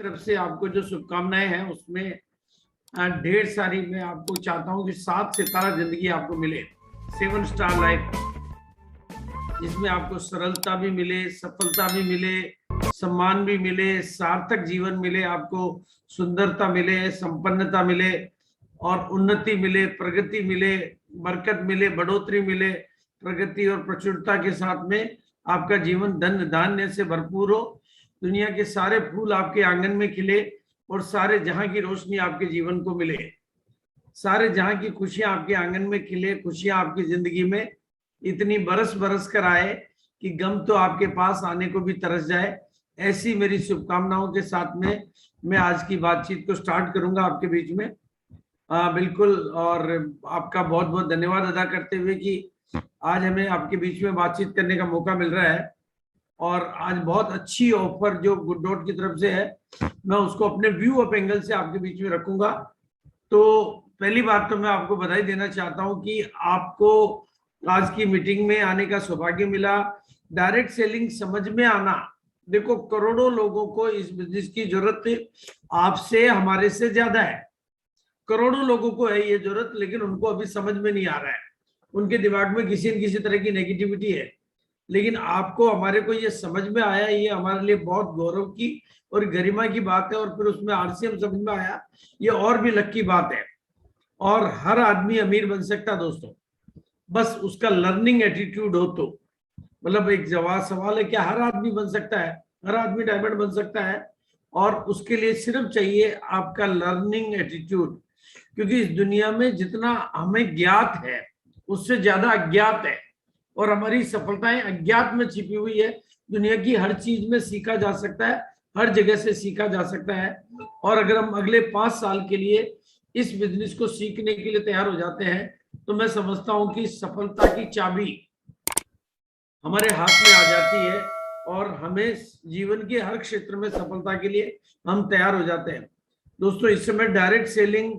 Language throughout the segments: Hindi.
तरफ से आपको जो शुभकामनाएं हैं उसमें ढेर सारी मैं आपको चाहता हूं कि 7 सितारा जिंदगी आपको मिले, 7 स्टार लाइफ, जिसमें आपको सरलता भी मिले, सफलता भी मिले, सम्मान भी मिले, सार्थक जीवन मिले, आपको सुंदरता मिले, संपन्नता मिले और उन्नति मिले, प्रगति मिले, बरकत मिले, बढ़ोतरी मिले, प्रगति और प्रचुरता के साथ में आपका जीवन धन धान्य से भरपूर हो, दुनिया के सारे फूल आपके आंगन में खिले और सारे जहां की रोशनी आपके जीवन को मिले, सारे जहां की खुशियां आपके आंगन में खिले, खुशियां आपकी जिंदगी में इतनी बरस बरस कर आए कि गम तो आपके पास आने को भी तरस जाए। ऐसी मेरी शुभकामनाओं के साथ में मैं आज की बातचीत को स्टार्ट करूंगा आपके बीच में। बिल्कुल, और आपका बहुत बहुत धन्यवाद अदा करते हुए कि आज हमें आपके बीच में बातचीत करने का मौका मिल रहा है। और आज बहुत अच्छी ऑफर जो गुड डॉट की तरफ से है, मैं उसको अपने व्यू ऑफ एंगल से आपके बीच में रखूंगा। तो पहली बात तो मैं आपको बधाई देना चाहता हूं कि आपको आज की मीटिंग में आने का सौभाग्य मिला। डायरेक्ट सेलिंग समझ में आना, देखो करोड़ों लोगों को इस बिजनेस की जरूरत आपसे हमारे से ज्यादा है। करोड़ों लोगों को है ये जरूरत, लेकिन उनको अभी समझ में नहीं आ रहा है, उनके दिमाग में किसी न किसी तरह की नेगेटिविटी है। लेकिन आपको हमारे को ये समझ में आया, ये हमारे लिए बहुत गौरव की और गरिमा की बात है। और फिर उसमें आरसीएम समझ में आया, ये और भी लक की बात है। और हर आदमी अमीर बन सकता दोस्तों, बस उसका लर्निंग एटीट्यूड हो तो। मतलब एक जवाब सवाल है, क्या हर आदमी बन सकता है? हर आदमी डायमंड बन सकता है, और उसके लिए सिर्फ चाहिए आपका लर्निंग एटीट्यूड। क्योंकि इस दुनिया में जितना हमें ज्ञात है उससे ज्यादा अज्ञात है, और हमारी सफलताएं अज्ञात में छिपी हुई है। दुनिया की हर चीज में सीखा जा सकता है, हर जगह से सीखा जा सकता है। और अगर हम अगले 5 साल के लिए इस बिजनेस को सीखने के लिए तैयार हो जाते हैं, तो मैं समझता हूं कि सफलता की चाबी हमारे हाथ में आ जाती है, और हमें जीवन के हर क्षेत्र में सफलता के लिए हम तैयार हो जाते हैं। दोस्तों, इस समय डायरेक्ट सेलिंग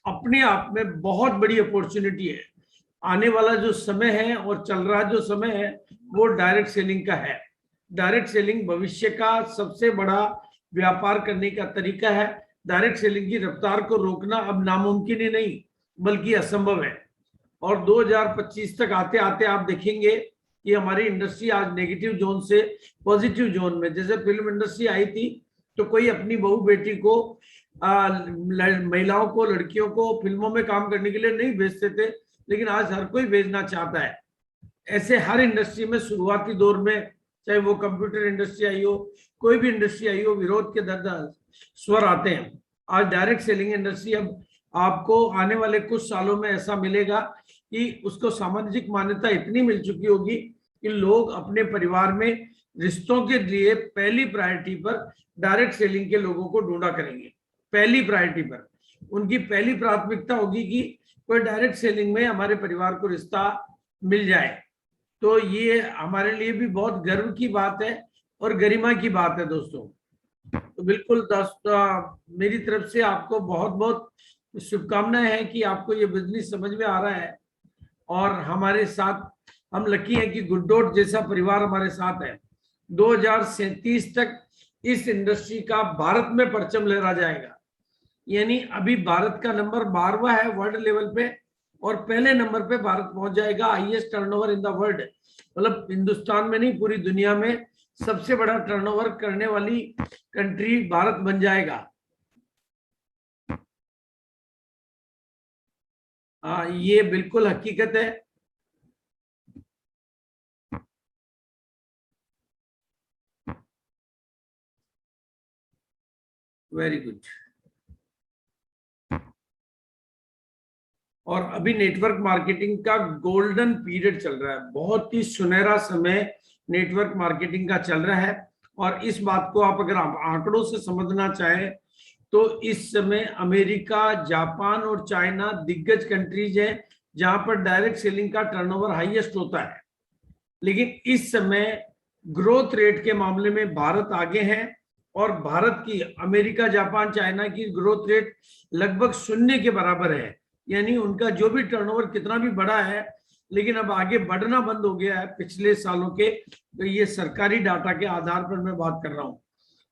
अपने आप में बहुत बड़ी अपॉर्चुनिटी है। आने वाला जो समय है और चल रहा जो समय है वो डायरेक्ट सेलिंग का है। डायरेक्ट सेलिंग भविष्य का सबसे बड़ा व्यापार करने का तरीका है। डायरेक्ट सेलिंग की रफ्तार को रोकना अब नामुमकिन ही नहीं बल्कि असंभव है। और 2025 तक आते आते आप देखेंगे कि हमारी इंडस्ट्री आज नेगेटिव जोन से पॉजिटिव जोन में, जैसे फिल्म इंडस्ट्री आई थी तो कोई अपनी बहू बेटी को, महिलाओं को, लड़कियों को फिल्मों में काम करने के लिए नहीं भेजते थे, लेकिन आज हर कोई भेजना चाहता है। ऐसे हर इंडस्ट्री में शुरुआती दौर में, चाहे वो कंप्यूटर इंडस्ट्री आई हो, कोई भी इंडस्ट्री आई हो, विरोध के दर्द स्वर आते हैं। आज डायरेक्ट सेलिंग इंडस्ट्री अब आपको आने वाले कुछ सालों में ऐसा मिलेगा कि उसको सामाजिक मान्यता इतनी मिल चुकी होगी कि लोग अपने परिवार में रिश्तों के लिए पहली प्रायोरिटी पर डायरेक्ट सेलिंग के लोगों को ढूंढा करेंगे। पहली प्रायोरिटी पर उनकी पहली प्राथमिकता होगी कि कोई डायरेक्ट सेलिंग में हमारे परिवार को रिश्ता मिल जाए। तो ये हमारे लिए भी बहुत गर्व की बात है और गरिमा की बात है दोस्तों। तो बिल्कुल दोस्तों, मेरी तरफ से आपको बहुत बहुत शुभकामनाएं हैं कि आपको ये बिजनेस समझ में आ रहा है, और हमारे साथ हम लकी हैं कि गुड डॉट जैसा परिवार हमारे साथ है। 2037 तक इस इंडस्ट्री का भारत में परचम लहरा जाएगा। यानी अभी भारत का नंबर 12वां है वर्ल्ड लेवल पे, और पहले नंबर पे भारत पहुंच जाएगा, highest turnover in the world. मतलब हिंदुस्तान में नहीं, पूरी दुनिया में सबसे बड़ा टर्नओवर करने वाली कंट्री भारत बन जाएगा। ये बिल्कुल हकीकत है। Very good. और अभी नेटवर्क मार्केटिंग का गोल्डन पीरियड चल रहा है, बहुत ही सुनहरा समय नेटवर्क मार्केटिंग का चल रहा है। और इस बात को आप अगर आंकड़ों से समझना चाहें तो इस समय अमेरिका, जापान और चाइना दिग्गज कंट्रीज हैं जहां पर डायरेक्ट सेलिंग का टर्नओवर हाईएस्ट होता है। लेकिन इस समय ग्रोथ रेट के मामले में भारत आगे है, और भारत की अमेरिका, जापान, चाइना की ग्रोथ रेट लगभग 0 के बराबर है। यानी उनका जो भी टर्नओवर कितना भी बड़ा है, लेकिन अब आगे बढ़ना बंद हो गया है पिछले सालों के। तो ये सरकारी डाटा के आधार पर मैं बात कर रहा हूं।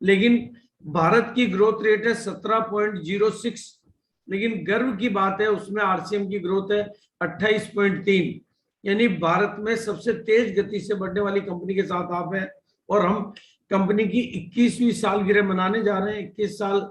लेकिन भारत की ग्रोथ रेट है 17.06, लेकिन गर्व की बात है उसमें आरसीएम की ग्रोथ है 28.3, यानी भारत में सबसे तेज गति से बढ़ने वाली कंपनी के साथ आप हैं। और हम कंपनी की 21वीं सालगिरह मनाने जा रहे हैं। 21 साल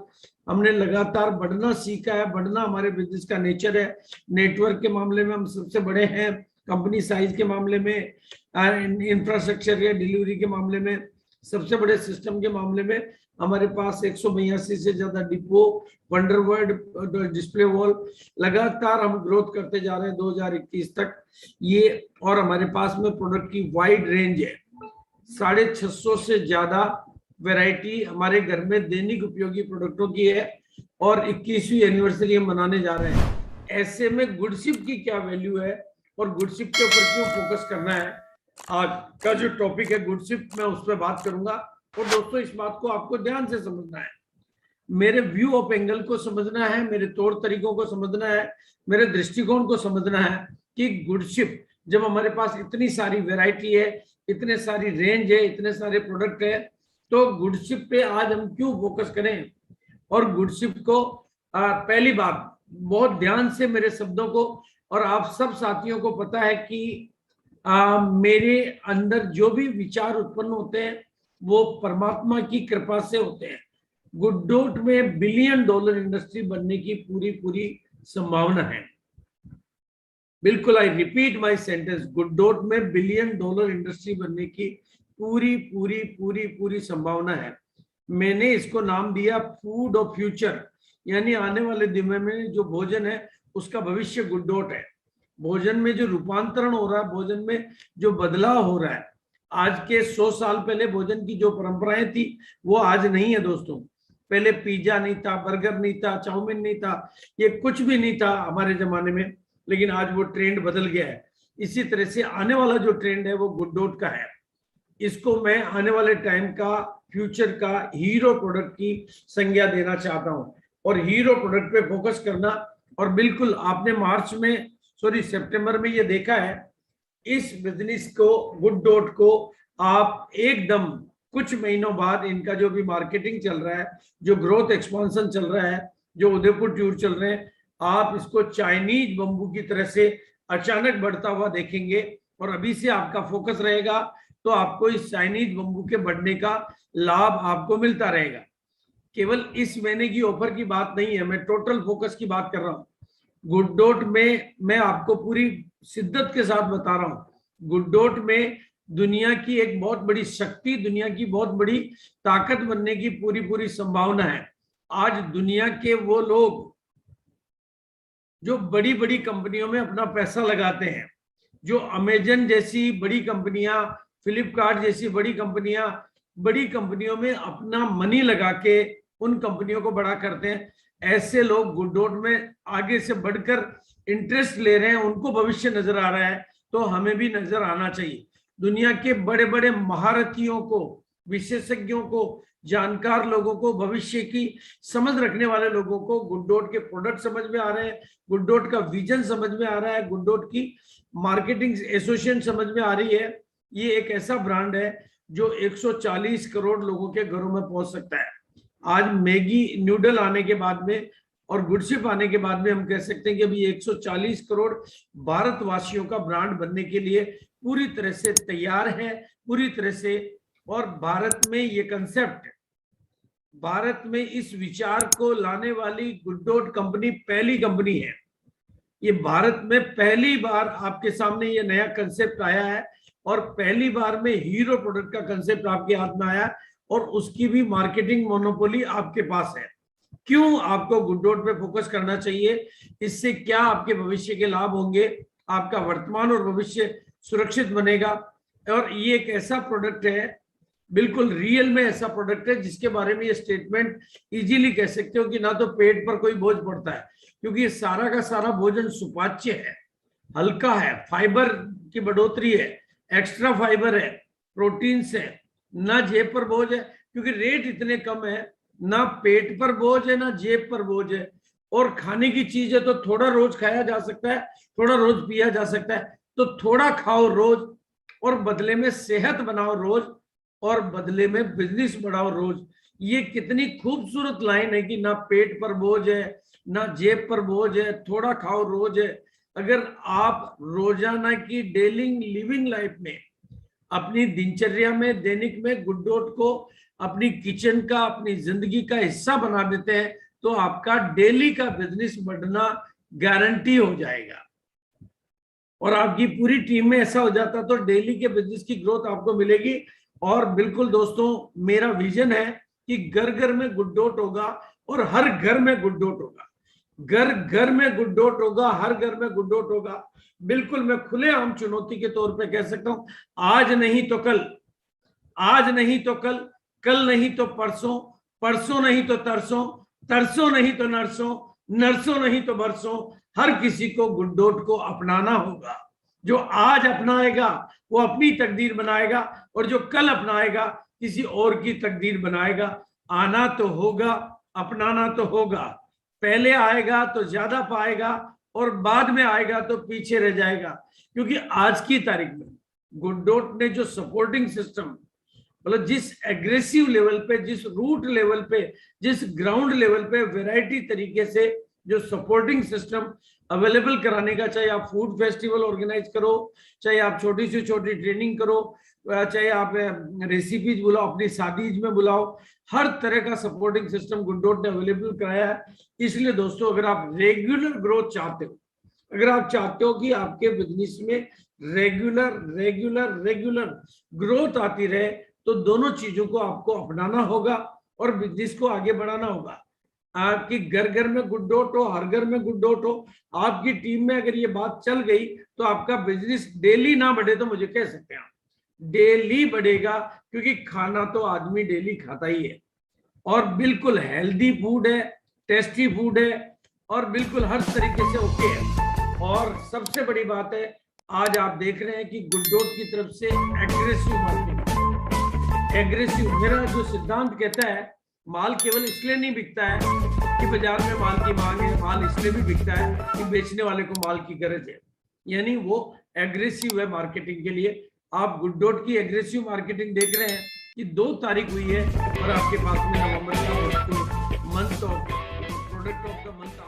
हमने लगातार बढ़ना सीखा है, बढ़ना हमारे बिजनेस का नेचर है। नेटवर्क के मामले में हम सबसे बड़े हैं, कंपनी साइज के मामले में, इंफ्रास्ट्रक्चर या डिलीवरी के मामले में सबसे बड़े, सिस्टम के मामले में हमारे पास 182 से ज्यादा डिपो, वंडरवर्ल्ड, डिस्प्ले वॉल, लगातार हम ग्रोथ करते जा रहे हैं 2021 तक ये। और हमारे पास में प्रोडक्ट की वाइड रेंज है, 650 से ज्यादा वैरायटी हमारे घर में दैनिक उपयोगी प्रोडक्टों की है, और 21वीं एनिवर्सरी हम मनाने जा रहे हैं। ऐसे में गुडशिप की क्या वैल्यू है और गुडशिप के ऊपर क्यों फोकस करना है, आज का जो टॉपिक है गुडशिप, मैं उस पर बात करूंगा। और दोस्तों इस बात को आपको ध्यान से समझना है, मेरे व्यू ऑफ एंगल को समझना है, मेरे तौर तरीकों को समझना है, मेरे दृष्टिकोण को समझना है कि गुडशिप, जब हमारे पास इतनी सारी वैरायटी है, इतने सारी रेंज है, इतने सारे प्रोडक्ट है, तो गुडशिप पे आज हम क्यों फोकस करें। और गुडशिप को पहली बात, बहुत ध्यान से मेरे शब्दों को, और आप सब साथियों को पता है कि मेरे अंदर जो भी विचार उत्पन्न होते हैं वो परमात्मा की कृपा से होते हैं। गुडडॉट में $1 बिलियन इंडस्ट्री बनने की पूरी पूरी संभावना है। बिल्कुल, I repeat my sentence, GoodDot में $1 बिलियन इंडस्ट्री बनने की पूरी पूरी पूरी पूरी संभावना है। मैंने इसको नाम दिया फूड ऑफ फ्यूचर, यानी आने वाले दिनों में जो भोजन है उसका भविष्य गुडडॉट है। भोजन में जो रूपांतरण हो रहा है, भोजन में जो बदलाव हो रहा है, आज के 100 साल पहले भोजन की जो परंपराएं थी वो आज नहीं है दोस्तों। पहले पिज्जा नहीं था, बर्गर नहीं था, चाउमीन नहीं था, ये कुछ भी नहीं था हमारे जमाने में, लेकिन आज वो ट्रेंड बदल गया है। इसी तरह से आने वाला जो ट्रेंड है वो गुडडॉट का है। इसको मैं आने वाले टाइम का, फ्यूचर का हीरो प्रोडक्ट की संज्ञा देना चाहता हूं, और हीरो प्रोडक्ट पे फोकस करना। और बिल्कुल आपने सितंबर में ये देखा है, इस बिजनेस को, गुडडॉट को आप एकदम कुछ महीनों बाद, इनका जो भी मार्केटिंग चल रहा है, जो ग्रोथ एक्सपांशन चल रहा है, जो उदयपुर टूर चल रहे हैं, आप इसको चाइनीज बम्बू की तरह से अचानक बढ़ता हुआ देखेंगे। और अभी से आपका फोकस रहेगा तो आपको इस चाइनीज बम्बू के बढ़ने का लाभ आपको मिलता रहेगा। केवल इस महीने की ऑफर की बात नहीं है, मैं टोटल फोकस की बात कर रहा हूं। गुडडॉट में मैं आपको पूरी शिद्दत के साथ बता रहा हूं, गुडडॉट में दुनिया की एक बहुत बड़ी शक्ति, दुनिया की बहुत बड़ी ताकत बनने की पूरी पूरी संभावना है। आज दुनिया के वो लोग जो बड़ी बड़ी कंपनियों में अपना पैसा लगाते हैं, जो अमेजन जैसी बड़ी कंपनियां, फ्लिपकार्ट जैसी बड़ी कंपनियों में अपना मनी लगा के उन कंपनियों को बड़ा करते हैं, ऐसे लोग गुडडॉट में आगे से बढ़कर इंटरेस्ट ले रहे हैं, उनको भविष्य नजर आ रहा है, तो हमें भी नजर आना चाहिए। दुनिया के बड़े बड़े महारथियों को, विशेषज्ञों को, जानकार लोगों को, भविष्य की समझ रखने वाले लोगों को गुडडॉट के प्रोडक्ट समझ में आ रहे हैं, गुडडॉट का विजन समझ में आ रहा है, गुडडॉट की मार्केटिंग एसोसिएशन समझ में आ रही है। ये एक ऐसा ब्रांड है जो 140 करोड़ लोगों के घरों में पहुंच सकता है। आज मैगी नूडल आने के बाद में और गुडशिप आने के बाद में हम कह सकते हैं कि अभी 140 करोड़ भारतवासियों का ब्रांड बनने के लिए पूरी तरह से तैयार है, पूरी तरह से। और भारत में ये कंसेप्ट, भारत में इस विचार को लाने वाली गुडडॉट कंपनी पहली कंपनी है। ये भारत में पहली बार आपके सामने ये नया कंसेप्ट आया है, और पहली बार में हीरो प्रोडक्ट का कंसेप्ट आपके हाथ में आया, और उसकी भी मार्केटिंग मोनोपोली आपके पास है। क्यों आपको गुडडॉट पे फोकस करना चाहिए, इससे क्या आपके भविष्य के लाभ होंगे, आपका वर्तमान और भविष्य सुरक्षित बनेगा। और ये एक ऐसा प्रोडक्ट है, बिल्कुल रियल में ऐसा प्रोडक्ट है जिसके बारे में ये स्टेटमेंट इजीली कह सकते हो कि ना तो पेट पर कोई बोझ पड़ता है, क्योंकि ये सारा का सारा भोजन सुपाच्य है, हल्का है, फाइबर की बढ़ोतरी है, एक्स्ट्रा फाइबर है, प्रोटीन है, ना जेब पर बोझ है, क्योंकि रेट इतने कम है, ना पेट पर बोझ है ना जेब पर बोझ है। और खाने की चीज है तो थोड़ा रोज खाया जा सकता है, थोड़ा रोज पिया जा सकता है, तो थोड़ा खाओ रोज, और बदले में सेहत बनाओ रोज, और बदले में बिजनेस बढ़ाओ रोज। ये कितनी खूबसूरत लाइन है कि ना पेट पर बोझ है, ना जेब पर बोझ है, थोड़ा खाओ रोज है। अगर आप रोजाना की डेली लिविंग लाइफ में, अपनी दिनचर्या में, दैनिक में गुड्डोट को अपनी किचन का, अपनी जिंदगी का हिस्सा बना देते हैं, तो आपका डेली का बिजनेस बढ़ना गारंटी हो जाएगा। और आपकी पूरी टीम में ऐसा हो जाता तो डेली के बिजनेस की ग्रोथ आपको मिलेगी। और बिल्कुल दोस्तों, मेरा विजन है कि घर घर में गुड्डोट होगा और हर घर में गुड्डोट होगा, घर घर में गुड्डोट होगा, हर घर में गुड्डोट होगा। बिल्कुल मैं खुलेआम चुनौती के तौर पे कह सकता हूं, आज नहीं तो कल, आज नहीं तो कल, कल नहीं तो परसों, परसों नहीं तो तरसों, तरसों नहीं तो नरसों, नरसों नहीं तो बरसों, हर किसी को गुड्डोट को अपनाना होगा। जो आज अपनाएगा वो अपनी तकदीर बनाएगा, और जो कल अपनाएगा किसी और की तकदीर बनाएगा। आना तो होगा, अपनाना तो होगा। पहले आएगा तो ज्यादा पाएगा, और बाद में आएगा तो पीछे रह जाएगा। क्योंकि आज की तारीख में गुड्डोट ने जो सपोर्टिंग सिस्टम, मतलब जिस एग्रेसिव लेवल पे, जिस रूट लेवल पे, जिस ग्राउंड लेवल पे वैरायटी तरीके से जो सपोर्टिंग सिस्टम अवेलेबल कराने का, चाहे आप फूड फेस्टिवल ऑर्गेनाइज करो, चाहे आप छोटी से छोटी ट्रेनिंग करो, चाहे आप रेसिपीज बुलाओ, अपनी शादीज में बुलाओ, हर तरह का सपोर्टिंग सिस्टम गुड्डोट ने अवेलेबल कराया है। इसलिए दोस्तों, अगर आप रेगुलर ग्रोथ चाहते हो, अगर आप चाहते हो कि आपके बिजनेस में रेगुलर रेगुलर रेगुलर ग्रोथ आती रहे, तो दोनों चीजों को आपको अपनाना होगा और बिजनेस को आगे बढ़ाना होगा। आपकी घर घर में गुड्डोट हो, हर घर में गुड्डोट हो। आपकी टीम में अगर ये बात चल गई तो आपका बिजनेस डेली ना बढ़े तो मुझे कह सकते हैं, डेली बढ़ेगा। क्योंकि खाना तो आदमी डेली खाता ही है, और बिल्कुल हेल्दी फूड है, टेस्टी फूड है, और बिल्कुल हर तरीके से ओके है। और सबसे बड़ी बात है, आज आप देख रहे हैं कि गुड्डोट की तरफ से एग्रेसिव मार्केटिंग, एग्रेसिव। मेरा जो सिद्धांत कहता है, माल केवल इसलिए नहीं बिकता है कि बाजार में माल की मांग है, माल इसलिए भी बिकता है कि बेचने वाले को माल की गरज है। यानी वो एग्रेसिव है मार्केटिंग के लिए। आप गुड्डोट की एग्रेसिव मार्केटिंग देख रहे हैं कि 2 तारीख हुई है, और आपके पास में नवंबर का month of product of the month